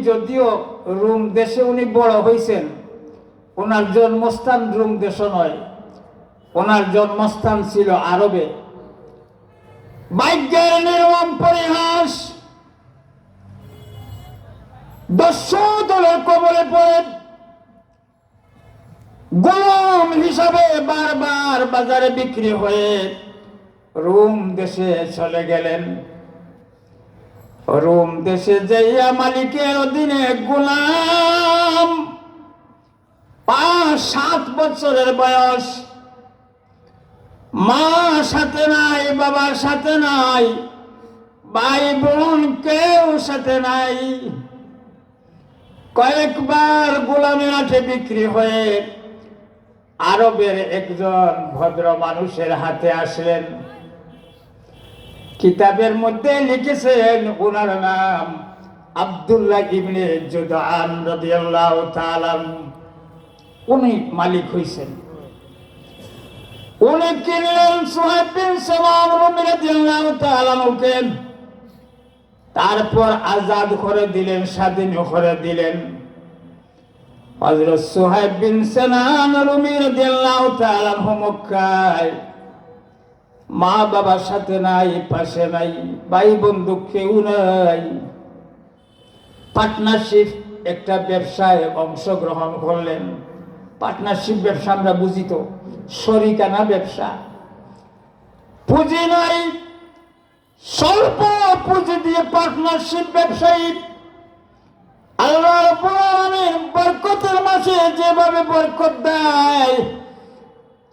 যদিও রোম দেশে উনি বড় হয়েছেন, ওনার জন্মস্থান রোম দেশ নয়, ওনার জন্মস্থান ছিল আরবে। ভাগ্যের নির্মম পরিহাস, দস্যু দলের কবলে পড়ে গোলাম হিসাবে বারবার বাজারে বিক্রি হয়ে রোম দেশে চলে গেলেন। রোম দেশে যাইয়া মালিকের অধীনে গোলাম, 5-7 বছরের বয়স, মা সাথে নাই, বাবার সাথে নাই, ভাই বোন কেউ সাথে নাই। কয়েকবার গোলামের হাটে বিক্রি হয়ে আরবের একজন ভদ্র মানুষের হাতে আসলেন। কিতাবের মধ্যে লিখেছেন ওনার নাম আব্দুল্লাহ ইবনে জুদআন রাদিয়াল্লাহু তাআলা। উনি মালিক হইছেন। উনি কিনলেন সুহাইব বিন সালাম রাদিয়াল্লাহু তাআলাকে, তারপর আজাদ করে দিলেন, স্বাধীন করে দিলেন। হযরত সুহাইব বিন সালাম রাদিয়াল্লাহু তাআলা মক্কায়, মা বাবার সাথে নাই, পাশে নাই, ভাই বন্ধু কেউ নাই। পার্টনারশিপ একটা ব্যবসায় অংশগ্রহণ করলেন। পার্টনারশিপ ব্যবসা আমরা বুঝি তো, শরিকানা ব্যবসা। পুঁজি নাই, স্বল্প পুঁজি দিয়ে পার্টনারশিপ ব্যবসায়ী আল্লাহ রাব্বুল আলামিন বরকতের মাসে যেভাবে বরকত দেয়,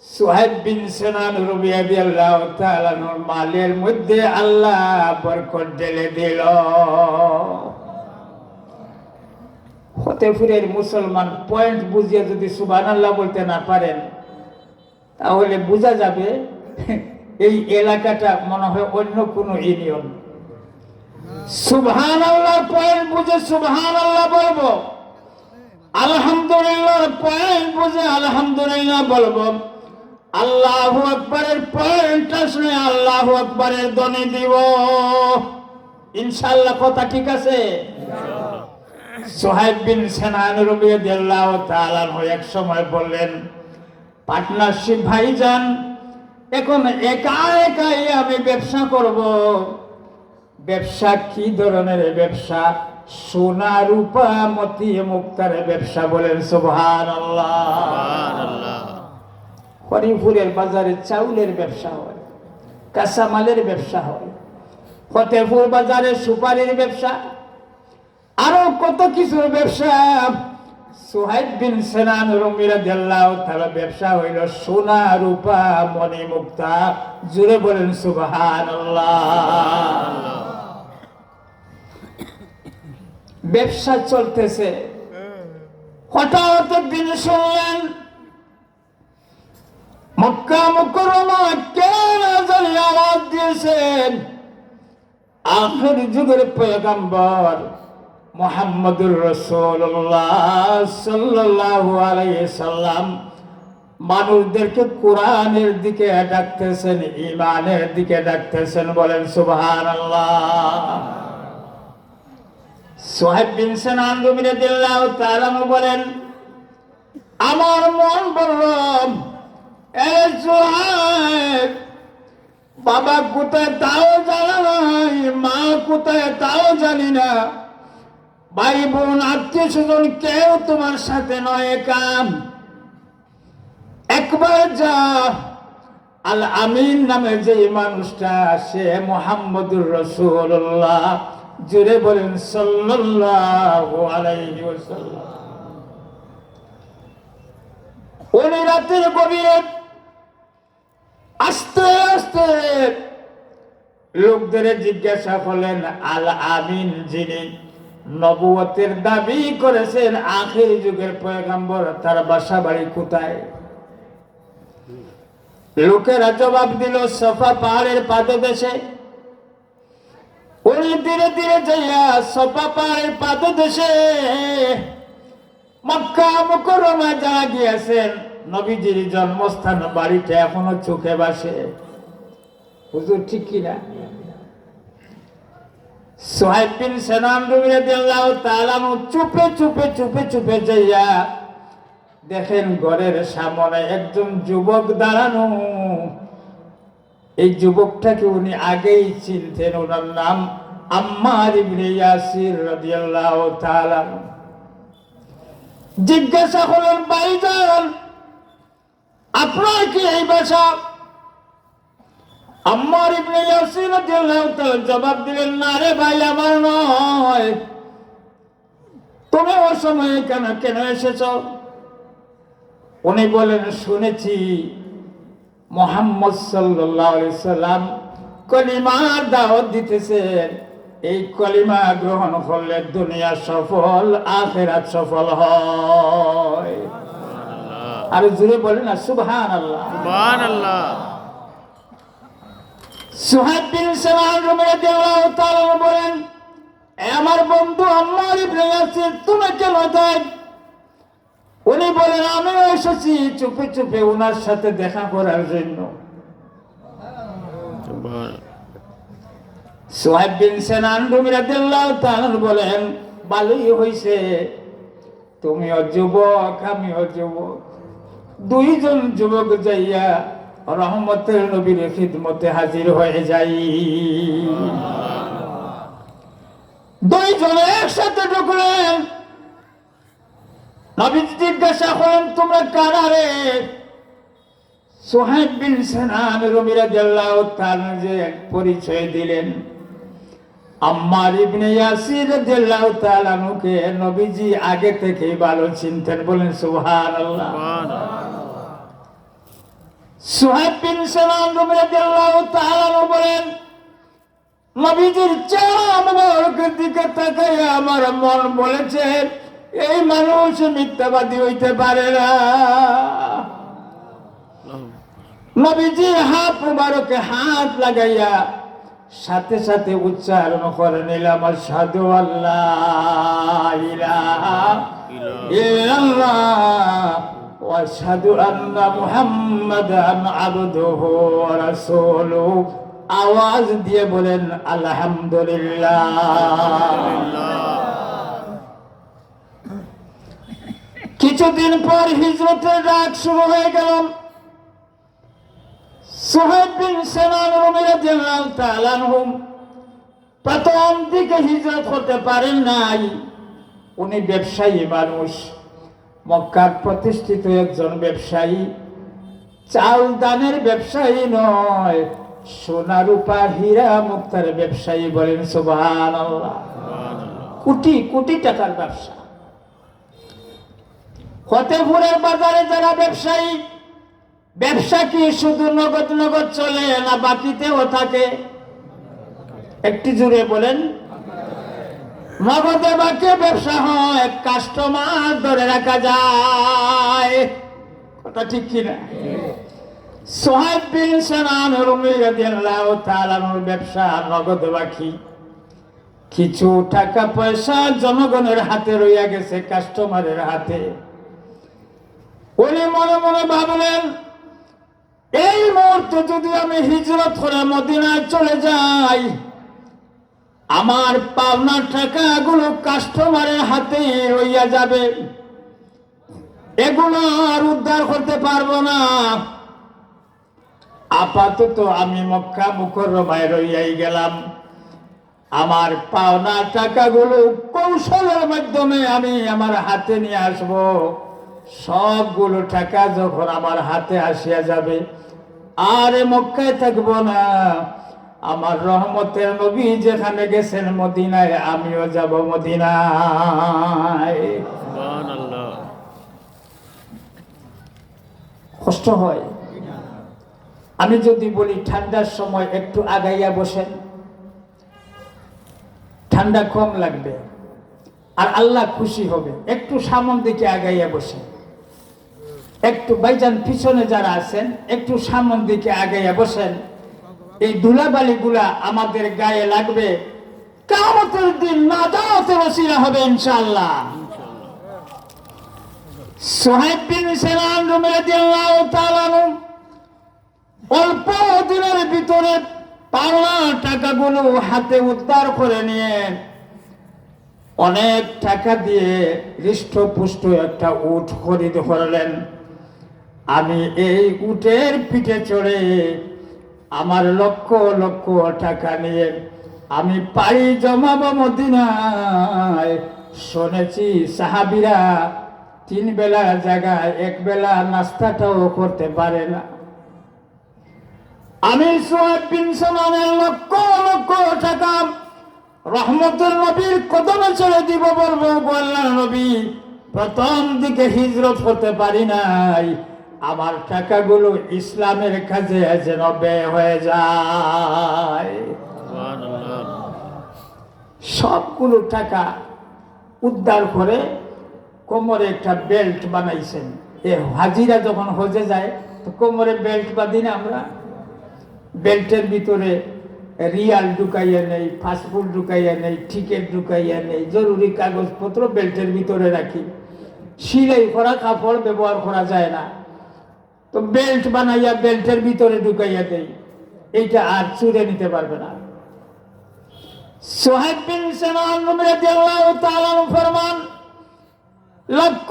সুহাইব বিন সিনান রাদিয়াল্লাহু তাআলা মালের মধ্যে আল্লাহ বরকত ঢেলে দিল। ফতেপুরের মুসলমান পয়েন্ট বুঝিয়ে যদি সুবহানাল্লাহ বলতে না পারেন, তাহলে বোঝা যাবে এই এলাকাটা মনে হয় অন্য কোনো ইউনিয়ন। সুবহানাল্লাহ পয়েন্ট বুঝে সুবহানাল্লাহ বলবো, আলহামদুলিল্লাহ পয়েন্ট বুঝে আলহামদুলিল্লাহ বলবো, আল্লাহু আকবারের পয়েন্ট আসলে আল্লাহু আকবারের ধ্বনি দিব ইনশাআল্লাহ। কথা ঠিক আছে? সুহাইব বিন সিনান রাদিয়াল্লাহু তাআলা এক সময় বললেন, পার্টনারশিপ ভাইজান, এখন একা একাই আমি ব্যবসা করব। ব্যবসা কি ধরনের ব্যবসা? সোনা রূপা মতি মুক্তার ব্যবসা। বলেন সুবহানাল্লাহ। হরিপুরের বাজারে চাউলের ব্যবসা হয়, কাঁচামালের ব্যবসা হয়, ফতেপুর বাজারে সুপারির ব্যবসা, আরো কত কিছুর ব্যবসা। সুহাইব বিন সিনান রাদিয়াল্লাহু তাআলা ব্যবসা হইল সোনা রূপা মণি মুক্তা। জুড়ে বলেন সুবহানাল্লাহ। ব্যবসা চলতেছে, হঠাৎ দিন শুনলেন মক্কা মুকাররমা কে জানি আওয়াজ দিয়েছেন, আখির যুগের পয়গম্বর মুহাম্মদুর রাসূলুল্লাহ সাল্লাল্লাহু আলাইহি সাল্লাম মানুষদেরকে কোরআনের দিকে ডাকতেছেন, ঈমানের দিকে ডাকতেছেন। বলেন সুবহানাল্লাহ। সুহাইব বিন সিনান রাদিয়াল্লাহু তাআলা বলেন, আমার মন বলল, এ সুহাইব, বাবা কোথায় তাও জানা নাই, মা কোথায় তাও জানি না, ভাই বোন আত্মীয় স্বজন কেউ তোমার সাথে নয়, কাম একবার যা আল আমিন নামে যে মানুষটা, সে মুহাম্মদুর রাসূলুল্লাহ, জুড়ে বলেন সাল্লাল্লাহু আলাইহি ওয়াসাল্লাম। ওই রাতের গভীরে আস্তে আস্তে লোকদের জিজ্ঞাসা করলেন, আল আমিন যিনি নবুয়তের দাবি করেছেন, আখির যুগের পয়গম্বর, তার বাসা বাড়ি কোথায়? লোকেরা জবাব দিল, সফা পাহাড়ের পাদদেশে। উনি ধীরে ধীরে যাইয়া সফা পাহাড়ের পাদদেশে মক্কা মুকাররমা যারা গিয়েছেন, নবীজির জন্মস্থান বাড়িটা এখনো চোখে ভাসে। হুজুর ঠিক কিনা? সুহাইব বিন সিনান রাদিয়াল্লাহু তাআলা চুপে চুপে চুপে চুপে যাইয়া দেখেন ঘরের সামনে একজন যুবক দাঁড়ানো। এই যুবকটাকে উনি আগেই চিনতেন, ওনার নাম আম্মার ইবনে ইয়াসির রাদিয়াল্লাহু তাআলা। জিজ্ঞাসা করলেন, ভাইজান আপনার কি এই বাসা? আম্মার ইবনে ইয়াসির রাদিয়াল্লাহু তাআলা জবাব দিলেন, না রে ভাই, আমার নয়। তুমি ওই সময় কেন এসেছ? উনি বলেন, শুনেছি মুহাম্মদ সাল্লাল্লাহু আলাইহি সাল্লাম কলিমার দাওয়াত দিতেছেন, এই কলিমা গ্রহণ করলে দুনিয়া সফল, আখিরাত সফল হয়। আর জোরে বলেন না সুবহানাল্লাহ, সুবহানাল্লাহ। সুহাইব বিন সিনান রাদিয়াল্লাহু তাআলা বলেন, আমার বন্ধু আম্মার ইবনে ইয়াসির, তুমি কেন তাই? উনি বলেন, আমি এসেছি চুপে চুপে ওনার সাথে দেখা করার জন্য। সুহাইব বিন সিনান রাদিয়াল্লাহু তাআলা বলেন, ভালোই হইছে, তুমিও যুবক আমিও যুবক, দুইজন যুবক যাইয়া রহমতের নবীর খিদমতে হাজির হয়ে যাই। দুইজনে একসাথে ঢুকলেন। নবী জিজ্ঞাসা করেন, তোমরা কারা রে? সুহাইব বিন সিনান রাদিয়াল্লাহু তাআলা যে পরিচয় দিলেন, আম্মার ইবনে ইয়াসির রাদিয়াল্লাহু তাআলা কে নবীজি আগে থেকেই ভালো চিনতেন। বলেন সুবহানাল্লাহ। সুহাইব বিন সিনান রাদিয়াল্লাহু তাআলা বলেন, নবীজির চেহারা মুবারকের দিকে তাকাইয়া আমার মন বলেছে, এই মানুষ মিথ্যাবাদী হইতে পারে না। নবীজির হাত মুবারকে হাত লাগাইয়া সাথে সাথে উচ্চারণ করে নিলাম, আশহাদু আল্লাহ ইলাহা ইল্লাল্লাহ ওয়া আশহাদু আন্না মুহাম্মাদান আবদুহু ওয়া রাসূলুহু। আওয়াজ দিয়ে বলেন আলহামদুলিল্লাহ। কিছুদিন পর হিজরতের ডাক শুরু হয়ে গেল। সুহাইব বিন সিনান রাদিয়াল্লাহু তাআলা আনহু প্রথম দিকে হিজরত করতে পারেন নাই। উনি ব্যবসায়ী মানুষ, মক্কার প্রতিষ্ঠিত একজন ব্যবসায়ী, চাল দানের ব্যবসায়ী নয়, সোনা রূপা হীরা মুক্তার ব্যবসায়ী। বলেন সুবহানাল্লাহ। কোটি কোটি টাকার ব্যবসা। ফতেপুরের বাজারে যারা ব্যবসায়ী, ব্যবসা কি শুধু নগদ নগদ চলে না বাকিতেও থাকে? একটু জুড়ে বলেন। নগদে বাকি ব্যবসা হয়, কাস্টমার ধরে রাখা যায়। কথা ঠিক কিনা? সুহাইব বিন সিনান রাদিয়াল্লাহু তাআলা ব্যবসা নগদ বাকি। কিছু টাকা পয়সা জনগণের হাতে রইয়া গেছে, কাস্টমারের হাতে। উনি মনে মনে ভাবলেন, এই মুহূর্তে যদি আমি হিজরত করে মদিনায় চলে যাই, আমার পাওনা টাকাগুলো কাস্টমারের হাতে রইয়া যাবে, এগুলো আর উদ্ধার করতে পারবো না। আপাতত আমি মক্কা মুকাররমায় রইয়াই গেলাম, আমার পাওনা টাকাগুলো কৌশলের মাধ্যমে আমি আমার হাতে নিয়ে আসব। সবগুলো টাকা যখন আমার হাতে আসিয়া যাবে, আর মক্কায় থাকবো না, আমার রহমতের নবী যেখানে গেছেন মদিনায়, আমিও যাব মদিনায়। কষ্ট হয়। আমি যদি বলি ঠান্ডার সময় একটু আগাইয়া বসেন, ঠান্ডা কম লাগবে আর আল্লাহ খুশি হবে। একটু সামন দিকে আগাইয়া বসেন, একটু ভাইজান পিছনে যারা আছেন একটু সামন দিকে আগাইয়া বসেন, এই ধুলাবালি গুলা আমাদের গায়ে লাগবে, কিয়ামতের দিন নাজাতের ওসিলা হবে ইনশাআল্লাহ। সুহাইব বিন সিনান রাদিয়াল্লাহু তাআলা অল্প দিনের ভিতরে পাওনা টাকাগুলো হাতে উদ্ধার করে নিয়ে অনেক টাকা দিয়ে হৃষ্টপুষ্ট একটা উট খরিদ করলেন। আমি এই উটের পিঠে চড়ে আমার লক্ষ লক্ষ টাকা নিয়ে আমি পাড়ি জমাবো মদিনায়। শুনেছি সাহাবীরা 3 বেলার জায়গায় 1 বেলা নাস্তাটাও করতে পারে না। আমি সুহাইব বিন সামানের লক্ষ লক্ষ টাকা রহমতুল নবীর কদমে ছেড়ে দিব বলবো, আল্লাহর নবী প্রথম দিকে হিজরত করতে পারি নাই, আমার টাকাগুলো ইসলামের কাজে যেন ব্যয় হয়ে যায়। সবগুলো টাকা উদ্ধার করে কোমরে একটা বেল্ট বানাইছেন। এ হাজিরা যখন হজে যায় তো কোমরে বেল্ট বাঁধি না আমরা, বেল্টের ভিতরে রিয়াল ঢুকাইয়া নেই, পাসপোর্ট ঢুকাইয়া নেই, টিকিট ঢুকাইয়া নেই, জরুরি কাগজপত্র বেল্টের ভিতরে রাখি। সিলাই করা কাপড় ব্যবহার করা যায় না, তো বেল্ট বানাইয়া বেল্টের ভিতরে ঢুকাইয়া দেই, এইটা আর চুরে নিতে পারবে না। সুহাইব বিন সিনান রাদিয়াল্লাহু তাআলা ফরমান, লক্ষ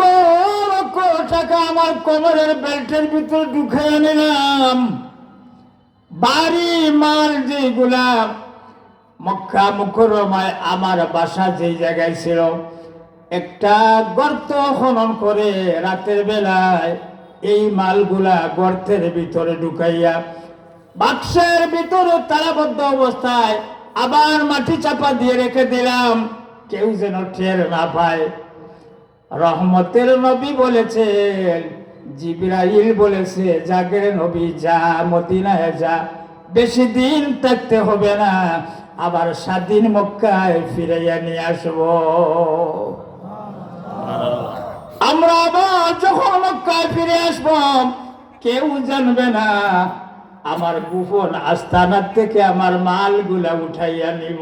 লক্ষ টাকা আমার কোমরের বেল্টের ভিতরে ঢুকাইয়া নিলাম। বাড়ি মাল যেগুলা মক্কা মুকাররমায় আমার বাসা যেই জায়গায় ছিল, একটা গর্ত খনন করে রাতের বেলায় এই মালগুলা গর্তের ভিতরে ঢুকাইয়া বাক্সের ভিতরে তালাবদ্ধ অবস্থায় আবার মাটি চাপা দিয়ে রেখে দিলাম, কেউ যেন টের না পায়। রহমতের নবী বলেছেন, জিবরাইল বলেছে, জাগের নবী যা, মদিনায় যা, বেশি দিন থাকতে হবে না, আবার স্বাধীন মক্কায় ফিরাইয়া নিয়ে আসবো। আমরা আবার যখন মক্কায় ফিরে আসবো কেউ জানবে না, আমার গোপন আস্তানার থেকে আমার মালগুলা উঠাইয়া নিব।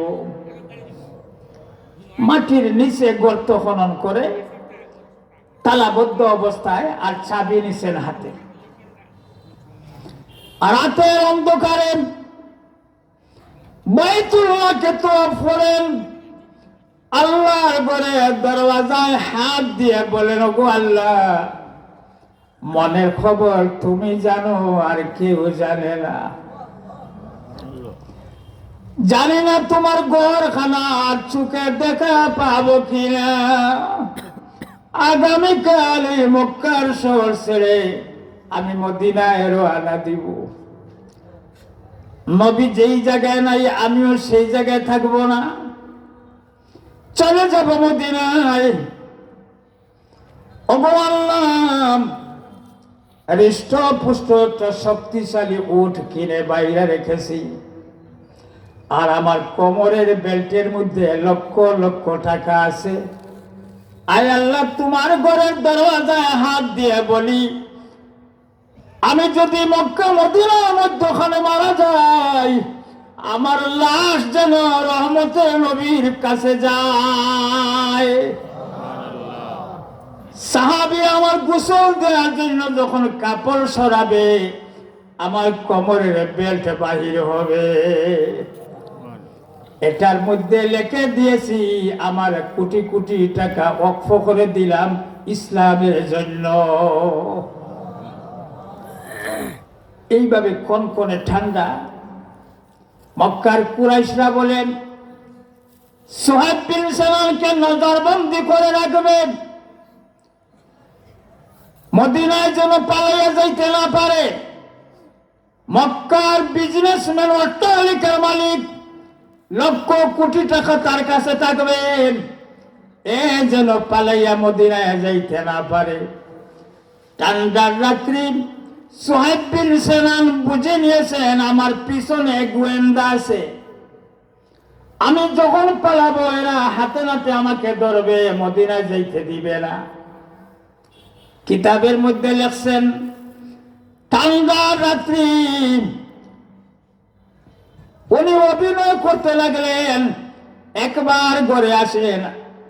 মাটির নিচে গর্ত খনন করে তালাবদ্ধ অবস্থায় আর চাবি নিছেন হাতে। আর রাতের অন্ধকারে বাইতুল্লাহকে তওয়াফ করেন, আল্লাহর ঘরে দরওয়াজায় হাত দিয়ে বলেন, ওগো আল্লাহ, মনের খবর তুমি জানো আর কেউ জানে না। জানি না তোমার ঘরখানা চোখে দেখা পাবো কিনা। আগামীকাল এই মক্কার শহর ছেড়ে আমি মদিনায় রওনা দিব। নবী যেই জায়গায় নাই আমিও সেই জায়গায় থাকবো না, চলে যাব মদিনায়। ওগো আল্লাহ, হৃষ্ট পুষ্ট একটা শক্তিশালী উট কিনে বাইরে রেখেছি, আর আমার কোমরের বেল্টের মধ্যে লক্ষ লক্ষ টাকা আছে। আয় আল্লাহ, তোমার ঘরের দরওয়াজায় হাত দিয়ে বলি, আমি যদি মক্কা মদিনার মধ্যখানে মারা যাই, আমার লাশ যেন রহমতের নবীর কাছে যায়। সাহাবী আমার গোসল দেওয়ার জন্য যখন কাপড় সরাবে, আমার কোমরের বেল্ট বাহির হবে। এটার মধ্যে লিখে দিয়েছি, আমার কোটি কোটি টাকা ওয়াকফ করে দিলাম ইসলামের জন্য। এইভাবে কনকনে ঠান্ডা। মক্কার কুরাইশরা বলেন, সুহাইব বিন সিনানকে নজরবন্দি করে রাখবেন, মদিনায় যেন পালাইয়া যাইতে না পারে। মক্কার বিজনেসম্যান, অট্টালিকার মালিক, লক্ষ কোটি টাকা তার কাছে থাকবেন, এ যেন পালাইয়া মদিনায় যাইতে না পারে। ঠান্ডার রাত্রি সুহাইব বিন সিনান বুঝে নিয়েছেন আমার পিছনে গোয়েন্দা আছে, আমি যখন পালাবো এরা হাতে নাতে আমাকে ধরবে, মদিনায় যাইতে দিবে না। কিতাবের মধ্যে লেখছেন, ঠান্ডার রাত্রি উনি অভিনয় করতে লাগলেন, একবার ঘরে আসেন,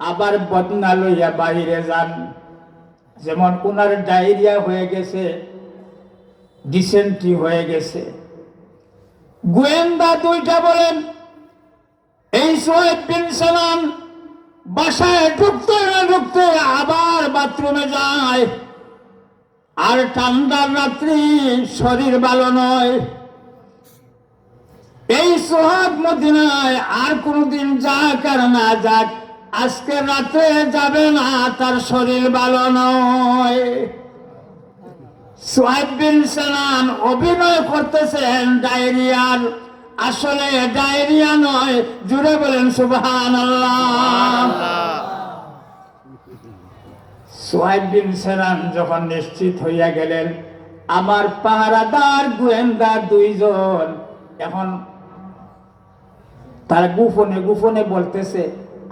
আবার বদনা লইয়া বাহিরে যান। যেমন উনার ডায়রিয়া হয়ে গেছে, ডিসেন্ট্রি হয়ে গেছে, গোয়েন্দা দুইটা বলেন, এই সুহাইব বিন সিনান বাসায় ঢুকতে আবার বাথরুমে যায়, আর ঠান্ডার রাত্রি, শরীর ভালো নয়। এই সোহাগ মদিনায় আর কোনদিন যাক আর না যাক, আজকে রাতে যাবে না, তার শরীর ভালো নয়। সুহাইব বিন সিনান অভিনয় করতেছেন ডায়রিয়ার, আসলে ডায়রিয়া নয়। জুড়ে বলেন সুবহানাল্লাহ। সুহাইব বিন সিনান যখন নিশ্চিত হইয়া গেলেন আমার পাহারাদার গোয়েন্দা দুইজন এখন তার গোপনে বলতেছে,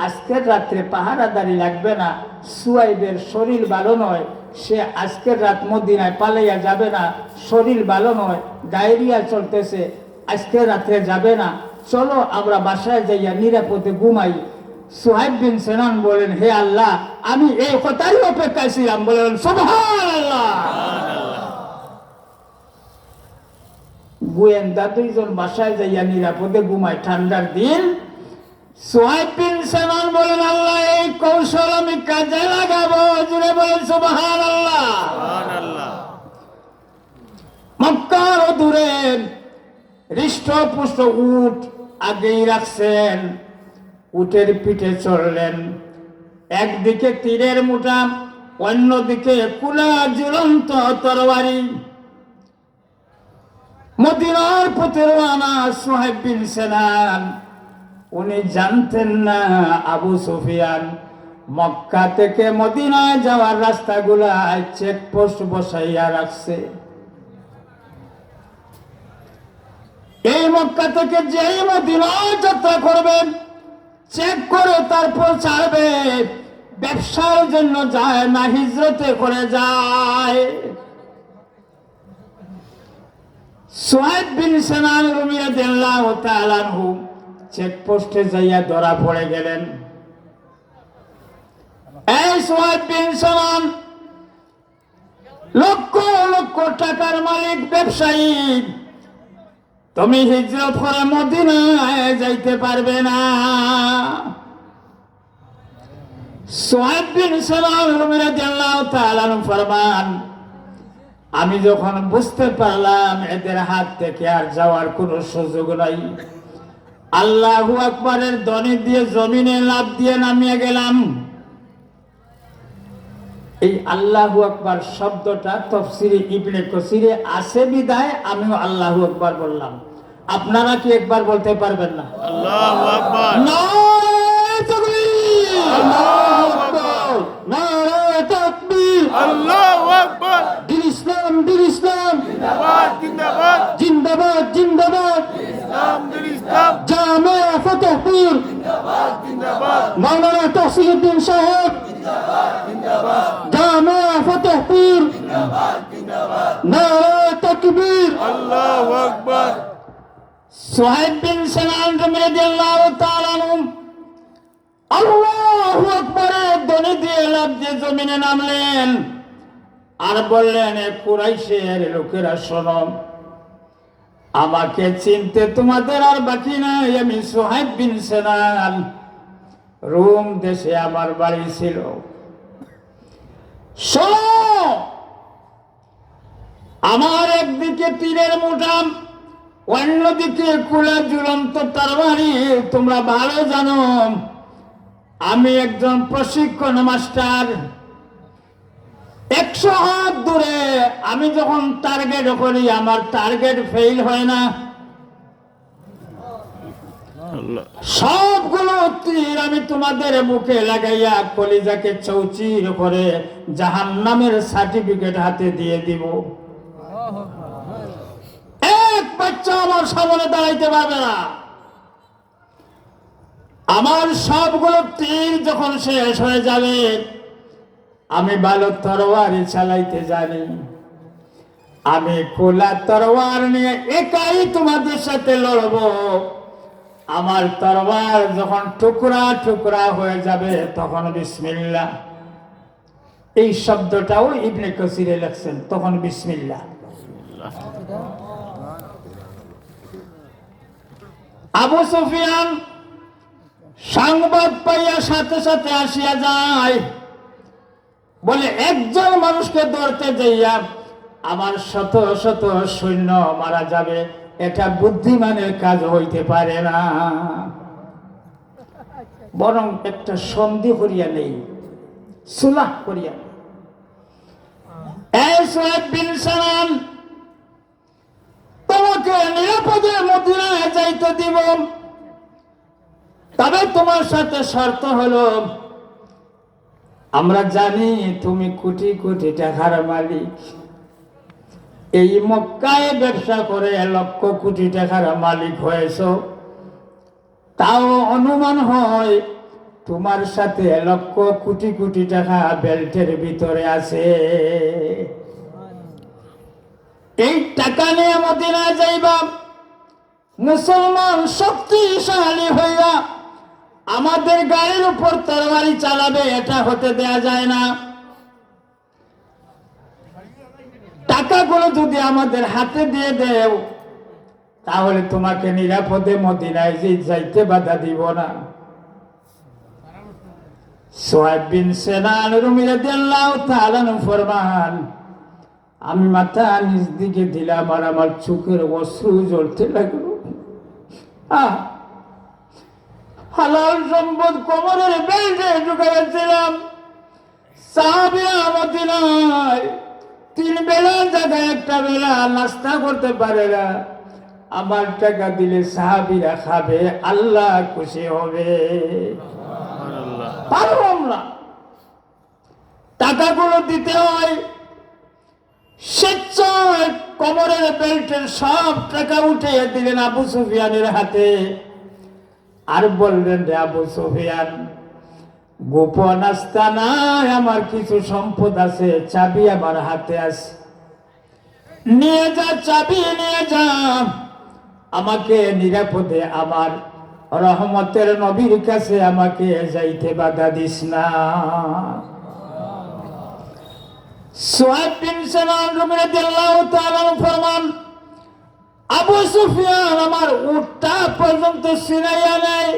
আজকের রাত্রে পাহারাদারি লাগবে না, সুহাইবের শরীর ভালো নয়, সে আজকের রাত মদিনায় পালাইয়া যাবে না, শরীর ভালো নয়, ডায়রিয়া চলতেছে, আজকের রাত্রে যাবে না, চলো আমরা বাসায় যাইয়া নিরাপদে ঘুমাই। সুহাইব বিন সিনান বলেন, হে আল্লাহ, আমি এই কথারই অপেক্ষায় ছিলাম। বলেন সুবহানাল্লাহ। গোয়েন্দা দুইজন বাসায় যাইয়া নিরাপদে ঘুমায়, ঠান্ডার দিন। সুহাইব বিন সিনান বলেন, আল্লাহ, এই কৌশল আমি কাজে লাগাবো। জুড়ে বলেন সুবহানাল্লাহ। মক্কার দূরে হৃষ্টপুষ্ট উট আগেই রাখছেন, উটের পিঠে চললেন, একদিকে তীরের মুঠা, অন্যদিকে কুলা ঝুলন্ত তরবারি। মদিনার পথে রওনা সুহাইব বিন সিনান। উনি জানতেন না আবু সুফিয়ান মক্কা থেকে মদিনায় যাওয়ার রাস্তাগুলায় চেকপোস্ট বসাইয়া রাখছে। এই মক্কা থেকে যেই মদিনায় যাত্রা করবেন চেক করে তারপর ছাড়বে, ব্যবসার জন্য যায় না, হিজরতে করে যায়। সুহাইব বিন সিনান রাদিয়াল্লাহু তাআলা আনহু চেকপোস্টে যাইয়া ধরা পড়ে গেলেন। এই সুহাইব বিন সিনান লক্ষ লক্ষ টাকার মালিক, ব্যবসায়ী, তুমি হিজরত করে মদিনায় যাইতে পারবে না। সুহাইব বিন সিনান রাদিয়াল্লাহু তাআলা আনহু ফরমান, আমি যখন বুঝতে পারলাম এদের হাত থেকে আর যাওয়ার কোনো সুযোগ নাই, আল্লাহু আকবারের ধ্বনি দিয়ে জমিনে লাফ দিয়ে নামিয়ে গেলাম। এই আল্লাহু আকবার শব্দটা তাফসীরে ইবনে কাসিরে আছে বিদায় আমিও আল্লাহু আকবার বললাম। আপনারা কি একবার বলতে পারবেন না? আল্লাহু আকবার। নারে তাকবীর, আল্লাহু আকবার, নারে তাকবীর, আল্লাহু আকবার। দিন ইসলাম, দিন ইসলাম, জিন্দাবাদ জিন্দাবাদ। জিন্দাবাদ জিন্দাবাদ। ইসলাম দিন ইসলাম। জামিয়া ফতেহপুর, জিন্দাবাদ জিন্দাবাদ। মাওলানা তাহসিলউদ্দিন সাহেব, জিন্দাবাদ জিন্দাবাদ। জামিয়া ফতেহপুর, জিন্দাবাদ জিন্দাবাদ। নারে তাকবীর। আল্লাহু আকবার। সুহাইব বিন সিনান রাদিয়াল্লাহু তাআলা আনহু আল্লাহু আকবারের ধ্বনি দিয়ে লাফ দিয়ে জমিনে নামলেন আর বললেন, এ কুরাইশের লোকেরা শোনো, আমাকে চিনতে তোমাদের আর বাকি নাই। আমি সুহাইব বিন সিনান, রোম দেশে আমার বাড়ি ছিল। শোনো, আমার একদিকে তীরের মুঠা, অন্যদিকে কুলা ঝুলন্ত তরবারি। তোমরা ভালো জানো আমি একজন প্রশিক্ষণ মাস্টার। 100 হাত দূরে আমি যখন টার্গেট করি আমার টার্গেট ফেল হয় না। সবগুলো তীর আমি তোমাদের বুকে লাগাইয়া কলিজাকে চৌচির করে জাহান্নামের সার্টিফিকেট হাতে দিয়ে দিব। এক বাচ্চা আমার সামনে দাঁড়াইতে পারবে না। আমার সবগুলো তীর যখন শেষ হয়ে যাবে, আমি ভালো তরোয়ারি চালাইতে জানি। আমি খোলা তরোয়ার নিয়ে একাই তোমাদের সাথে লড়ব। আমার তরোয়ার যখন টুকরা টুকরা হয়ে যাবে তখন বিসমিল্লাহ। এই শব্দটাও ইবনে কাসিরে লেখছেন, তখন বিসমিল্লাহ। আবু সুফিয়ান সংবাদ পাইয়া সাথে সাথে আসিয়া যায়, বলে একজন মানুষকে ধরতে যাইয়া আমার শত শত সৈন্য মারা যাবে, এটা বুদ্ধিমানের কাজ হইতে পারে না, বরং একটা সন্ধি করিয়া নেই, সুলাহ করিয়া নেই। এই সুহাইব বিন সিনান, তোমাকে নিরাপদে মদিনায় যাইতে দিব, তবে তোমার সাথে শর্ত হলো, আমরা জানি তুমি কোটি কোটি টাকার মালিক, এই মক্কায় ব্যবসা করে লক্ষ কোটি টাকার মালিক হয়েছ, তাও অনুমান হয় তোমার সাথে লক্ষ কোটি কোটি টাকা বেল্টের ভিতরে আছে। এই টাকা নিয়ে মদিনায় যাইবা, মুসলমান শক্তিশালী হইয়া আমাদের গাড়ির উপর তরবারি চালাবে, এটা হতে দেয়া যায় না। টাকাগুলো যদি আমাদের হাতে দিয়ে দেও, তাহলে তোমাকে নিরাপদে মদিনায় যাইতে বাধা দিব না। সুহাইব বিন সিনান রুমি রাদিয়াল্লাহু তাআলা ফরমান, আমি মাথা নিজ দিকে দিলাম আর আমার চোখের অশ্রু ঝরতে লাগলো। হালাল সম্পদ কোমরের বেল্টে ঢুকাইছিলাম, সাহাবীরা মদিনায় 3 বেলার জায়গায় 1 বেলা নাস্তা করতে পারে না, আমার টাকা দিলে সাহাবীরা খাবে, আল্লাহ খুশি হবে। পারলাম না, টাকাগুলো দিতে হয়। স্বেচ্ছায় কোমরের বেল্টের সব টাকা উঠে দিলেন আবু সুফিয়ানের হাতে, আর বললেন, রে আবু সুফিয়ান, গোপন আস্তানায় আমার কিছু সম্পদ আছে, চাবি আমার হাতে আছে, নিয়ে যা, চাবি নিয়ে যা, আমাকে নিরাপদে আমার রহমতের নবীর কাছে আমাকে যাইতে বাধা দিস না। সুহাইব বিন সিনান রাদিয়াল্লাহু তাআলা ফরমান, আবু সুফিয়ান আমার উটটা পর্যন্ত ছিনাইয়া নেয়।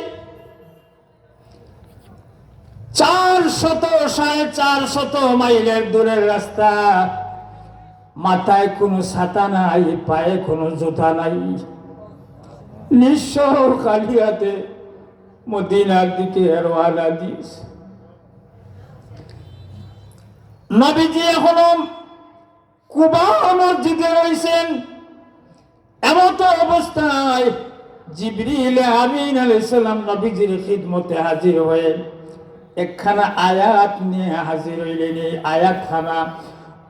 400-450 মাইলের দূরের রাস্তা, মাথায় কোনো ছাতা নাই, পায়ে কোনো জুতা নাই, নিঃস্ব খালি হাতে মদিনার দিকে রওনা দিস। নবীজি এখনো কুবা মসজিদে রয়েছেন। এমত অবস্থায় জিবরিল আমিন আলাইহিস সালাম নবীজির খিদমতে হাজির হয়ে একখানা আয়াত নিয়ে হাজির হইলেন। এই আয়াতখানা,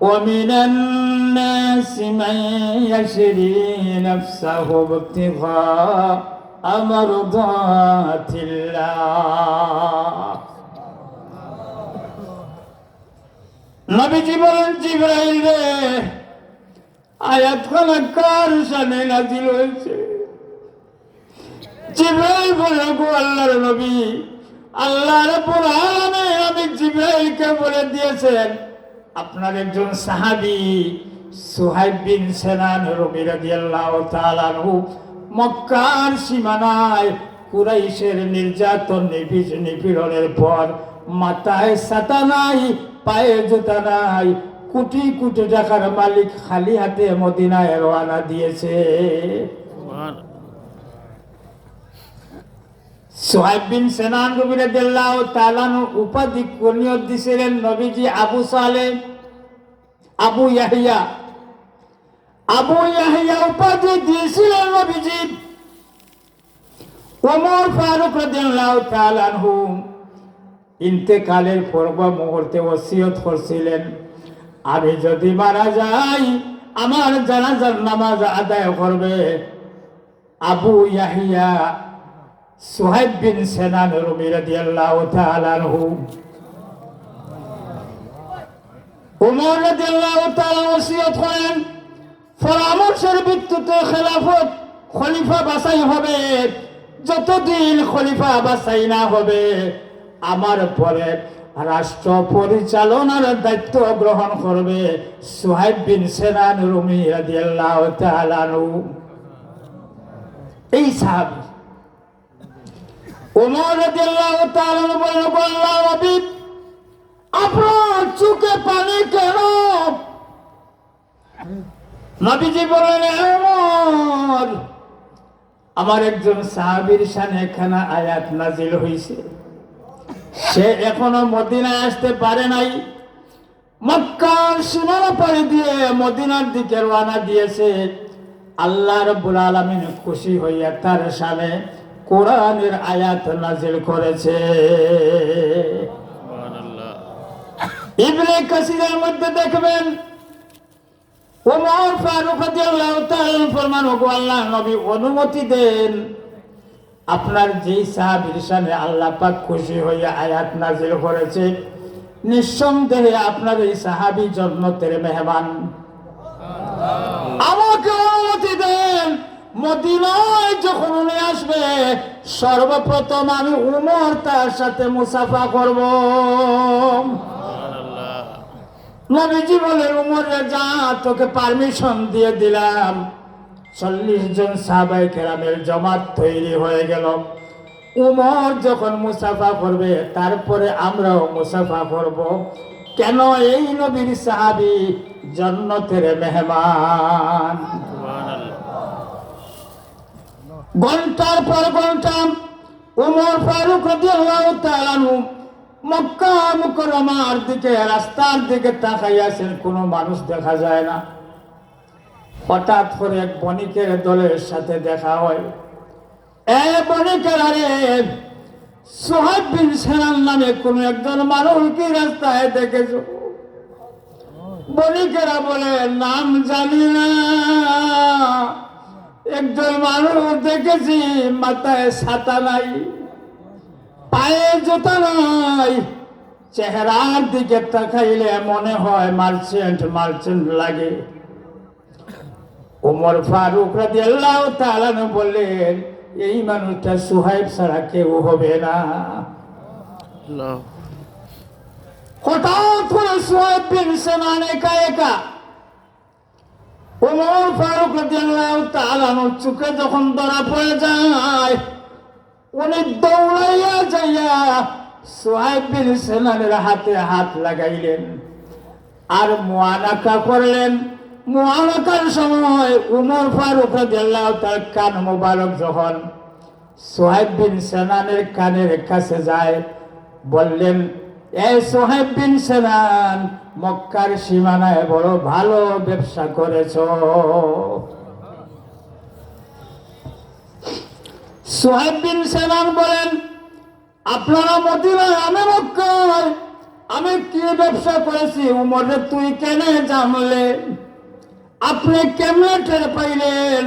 ومن الناس من يشري نفسه ابتغاء مرضات الله। নবীজি বলেন, জিবরাইল রে, আয়াতখানা কার শানে নাযিল হয়েছে? জিবরাইল বলে, গো আল্লাহর নবী, আল্লাহ রাব্বুল আলামিন আমি জিবরাইলকে বলে দিয়েছেন, আপনার একজন সাহাবী সুহাইব বিন সিনান রাদিয়াল্লাহু তাআলা আনহু মক্কার সীমানায় কুরাইশের নির্যাতন নিপীড়নের পর মাথায় ছাতা নাই, পায়ে জুতা নাই, কোটি কোটি টাকার মালিক খালি হাতে মদিনায় রওনা দিয়েছে। সুহাইব বিন সিনান রাদিয়াল্লাহু তাআলা উপাধি কুনিয়ত দিছিলেন নবীজি আবু সালেহ, আবু ইয়াহিয়া। আবু ইয়াহিয়া উপাধি দিয়েছিলেন নবীজি। ওমর ফারুক রাদিয়াল্লাহু তাআলা আনহু ইন্তেকালের পূর্ব মুহূর্তে ওসিয়ত করছিলেন, আমি যদি মারা যাই আমার জানাজার নামাজ আদায় করবে আবু ইয়াহিয়া সুহাইব বিন সিনান রাদিয়াল্লাহু তাআলা আনহু। ওমর রাদিয়াল্লাহু তাআলা ওসিয়ত করেন, পরামর্শের ভিত্তিতে খেলাফত খলিফা বাছাই হবে, যতদিন খলিফা বাছাই না হবে আমার পরে রাষ্ট্র পরিচালনার দায়িত্ব গ্রহণ করবে সুহাইব বিন সিনান রাদিয়াল্লাহু তাআলা আনহু। এই সাহাবী ওমর রাদিয়াল্লাহু তাআলা বললেন, আল্লাহর নবী, আপনার চোখে পানি কেন? নবীজি বললেন, ওমর, আমার একজন সাহাবীর শানে একখানা আয়াত নাজিল হয়েছে, সে এখনো মদিনায় আসতে পারে নাই, মক্কার সীমানা পাড়ি দিয়ে মদিনার দিকে রওনা দিয়েছে। আল্লাহ রাব্বুল আলামিন খুশি হইয়া তার শানে কোরআনের আয়াত নাজিল করেছে। সুবহানাল্লাহ। ইবনে কাসিরের মধ্যে দেখবেন ওমর ফারুক রাদিয়াল্লাহু তাআলা ফরমান, ওগো আল্লাহর নবী, অনুমতি দেন, আপনার যেই সাহাবীর শানে আল্লাহ পাক খুশি হইয়া আয়াত নাজিল করেছে, নিঃসন্দেহে আপনার এই সাহাবী জান্নাতের মেহমান। আমাকে অনুমতি দেন, মদিনায় যখন উনি আসবে সর্বপ্রথম আমি উমর তার সাথে মুসাফা করব। সুবহানাল্লাহ। নবীজি বলেন, উমরে যা, তোকে পারমিশন দিয়ে দিলাম। 40 জন সাহাবায়ে কেরামের জামাত তৈরি হয়ে গেল। উমর যখন মুসাফা করবে তারপরে আমরাও মুসাফা করব। কেন? এই নবীর সাহাবী জান্নাতের মেহমান। সুবহানাল্লাহ। ঘন্টার পর ঘন্টা উমর ফারুক রাদিয়াল্লাহু তাআলা আনহু মক্কা মুকাররমার দিকে, রাস্তার দিকে তাকাইয়াছেন, কোনো মানুষ দেখা যায় না। হঠাৎ করে এক বণিকের দলের সাথে দেখা হয়। এই বণিকের, আরে সুহাইব বিন সিনান নামে কোন একজন মানুষ কি রাস্তায় দেখেছ? বণিকেরা বলে, নাম জানি না, একজন মানুষ দেখেছি, মাথায় ছাতা নাই, পায়ে জুতা নাই, চেহারার দিকে তাকাইলে মনে হয় মার্চেন্ট মার্চেন্ট লাগে। ওমর ফারুক রাদিয়াল্লাহু তাআলা আনহু বললেন, এই মানুষটা সুহাইব ছাড়া কেউ হবে না। আল্লাহ। হঠাৎ করে সুহাইব বিন সিনান একা একা ওমর ফারুক রাদিয়াল্লাহু তাআলা আনহুর চোখে যখন ধরা পড়ে যায়, উনি দৌড়াইয়া যাইয়া সুহাইব বিন সিনানের হাতে হাত লাগাইলেন আর মুআনাকা করলেন। মুআনাকার সময় উমর ফারুক রাদিয়াল্লাহু তাআলা কান মোবারক যখন সুহাইব বিন সিনানের কানের কাছে যায়, বললেন, এই সুহাইব বিন সিনান, মক্কার সীমানায় বড় ভালো ব্যবসা করেছো। সুহাইব বিন সিনান বলেন, আপনারা মদিনায়, আমি মক্কায়, আমি কি ব্যবসা করেছি উমরে তুই কেন জানলে? আপনি কেমনে টের পাইলেন?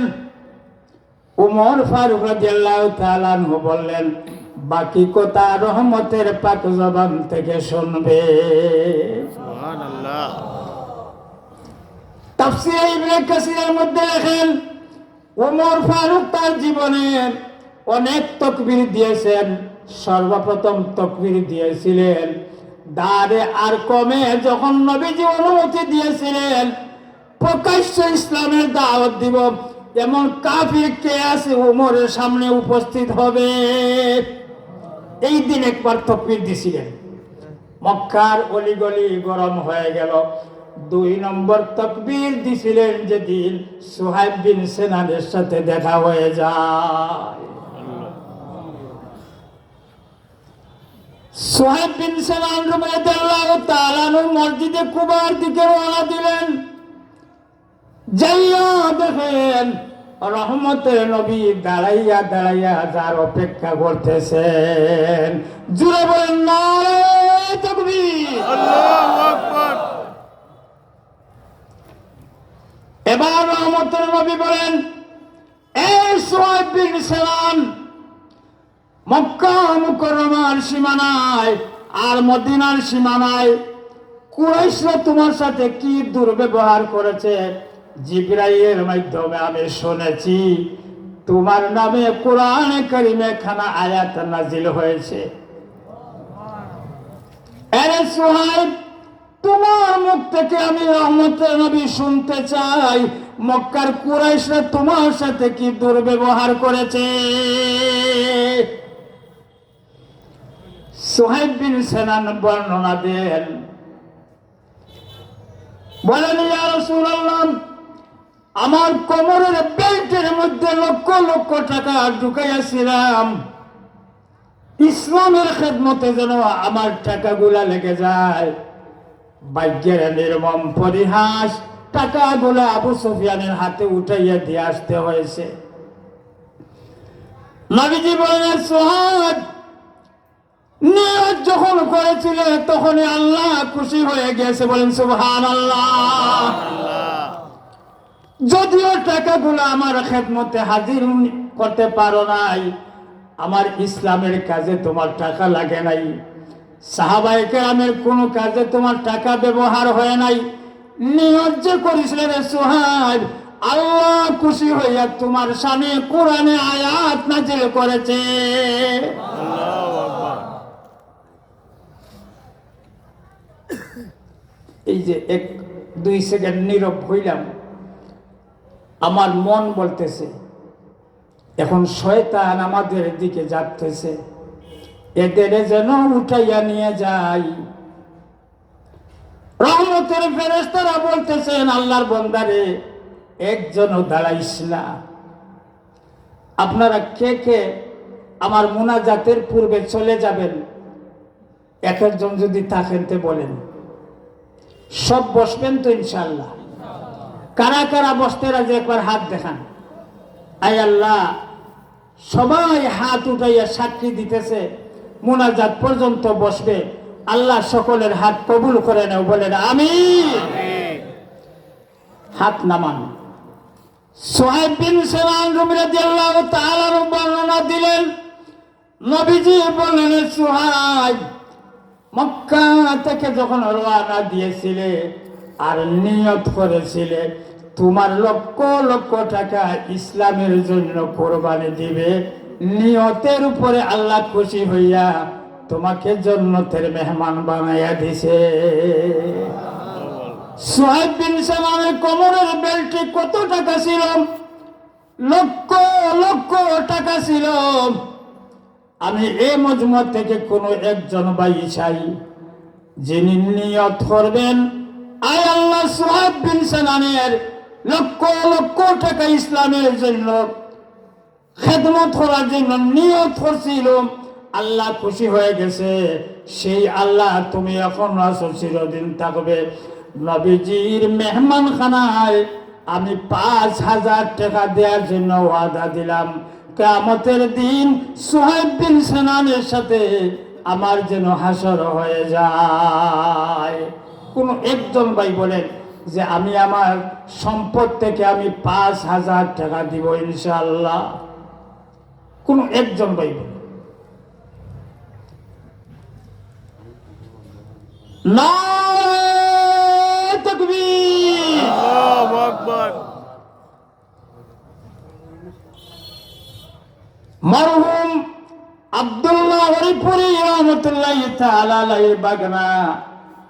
উমর ফারুক রাদিয়াল্লাহু তাআলা আনহু বললেন, বাকি কথা রহমতের পাক জবান থেকে শুনবে। সুবহানাল্লাহ। তাফসীরে ইবনে কাসিরের মধ্যে লেখেন, ওমর ফারুক তার জীবনে অনেক তাকবীর দিয়েছেন। সর্বপ্রথম তাকবীর দিয়েছিলেন দারে আর কমে, যখন নবীজি অনুমতি দিয়েছিলেন প্রকাশ্য ইসলামের দাওয়াত দিব, এমন কাফির কে আছে ওমরের সামনে উপস্থিত হবে, এই দিন একবার তাকবীর দিয়েছিলেন। মক্কার অলিগলি গরম হয়ে গেল। 2 নম্বর তাকবীর দিছিলেন যেদিন সুহাইব বিন সিনানের সাথে দেখা হয়ে যায়। সুহাইব বিন সিনান রাদিয়াল্লাহু তাআলা আনহু মসজিদে কুবার দিকে রওনা দিলেন। যাইয়া দেখেন রহমতের নবী দাঁড়াইয়া দাঁড়াইয়া যার অপেক্ষা করতেছেন। জুড়ে বলেন, নারে তাকবীর। আল্লাহু আকবার। এবার রহমতের নবী বলেন, এই সুহাইব বিন সিনান, মক্কা মুকাররমার সীমানায় আর মদিনার সীমানায় কুরাইশরা তোমার সাথে কি দুর্ব্যবহার করেছে, জিবরাইলের মাধ্যমে আমি শুনেছি। তোমার নামে কোরআনে কারিমে খানা আয়াত নাজিল হয়েছে। আরে সুহাইব, তোমার মুখ থেকে আমি রহমতের নবী শুনতে চাই, মক্কার কুরাইশরা তোমার সাথে কি দুর্ব্যবহার করেছে। সুহাইব বিন সিনান বর্ণনা দেন, বলেন ইয়া রাসূলুল্লাহ, আমার কোমরের বেল্টের মধ্যে লক্ষ লক্ষ টাকা ঢুকাইয়াছিলাম, ইসলামের খেদমতে যেন আমার টাকাগুলা লেগে যায়। ভাগ্যের নির্মম পরিহাস, টাকাগুলা আবু সুফিয়ানের হাতে উঠাইয়া দিয়ে আসতে হয়েছে। নবীজি বলেন, সুহাইব, নিয়ত যখন করেছিল তখনই আল্লাহ খুশি হয়ে গেছে। বলেন সুবহানাল্লাহ। যদিও টাকাগুলো আমার খেদমতে হাজির করতে পারো নাই, আমার ইসলামের কাজে তোমার টাকা লাগে নাই, সাহাবায়ে কেরামের কোনো কাজে তোমার টাকা ব্যবহার হয় নাই, নিয়ত যে করেছিলে রে সুহাইব, আল্লাহ খুশি হইয়া তোমার সামনে কোরআনে আয়াত নাজিল করেছে। এই যে 1-2 সেকেন্ড নীরব হইলাম, আমার মন বলতেছে এখন শয়তান আমাদের দিকে যাচ্ছে, এদের যেন উঠাইয়া নিয়ে যাই। রহমতের ফেরেশতারা বলতেছেন, আল্লাহর বান্দারে একজনও দাঁড়াইস না। আপনারা কে কে আমার মুনাজাতের পূর্বে চলে যাবেন? এক একজন যদি থাকেন তে বলেন। সব বসবেন তো ইনশাআল্লাহ? কারা কারা বসতে রাজি একবার হাত দেখান। আয় আল্লাহ, সবাই হাত উঠাইয়া সাক্ষী দিতেছে মুনাজাত পর্যন্ত বসবে। আল্লাহ সকলের হাত কবুল করে নেও, বলেন আমিন। হাত নামান। সুহাইব বিন সিনান রাদিয়াল্লাহু তাআলা বর্ণনা দিলেন, নবীজি বললেন, সুহাইব, মক্কা থেকে যখন রওনা দিয়েছিলে আর নিয়ত করেছিলে তোমার লক্ষ লক্ষ টাকা ইসলামের জন্য কোরবানি দিবে, নিয়তের উপরে আল্লাহ খুশি হইয়া তোমাকে জান্নাতের মেহমান বানাইয়া দিছে। সুহাইব বিন সিনানের কোমরের বেল্টে কত টাকা ছিল? লক্ষ লক্ষ টাকা ছিল। আমি এই মজমা থেকে কোনো একজন ভাই চাই, যিনি নিয়ত করবেন, আয় আল্লাহ, সুহাইব বিন সিনানের লক্ষ লক্ষ টাকা ইসলামের জন্য খেদমত করার জন্য নিয়ত করছিল, আল্লাহ খুশি হয়ে গেছে। সেই আল্লাহ তুমি এখন আছো, চিরদিন থাকবে। নবীজির মেহমান খানায় আমি 5,000 টাকা দেওয়ার জন্য ওয়াদা দিলাম। কিয়ামতের দিন সুহাইব বিন সিনানের সাথে আমার যেন হাসর হয়ে যায়। কোন একজন ভাই বলেন যে আমি আমার সম্পদ থেকে আমি 5,000 টাকা দিব ইনশাআল্লাহ? কোন একজন ভাই বলেন। নারে তাকবীর। আল্লাহু আকবার। মরহুম আব্দুল্লাহ হরিপুরি রহমতুল্লাহ তাআলা আলাইহি বাগনা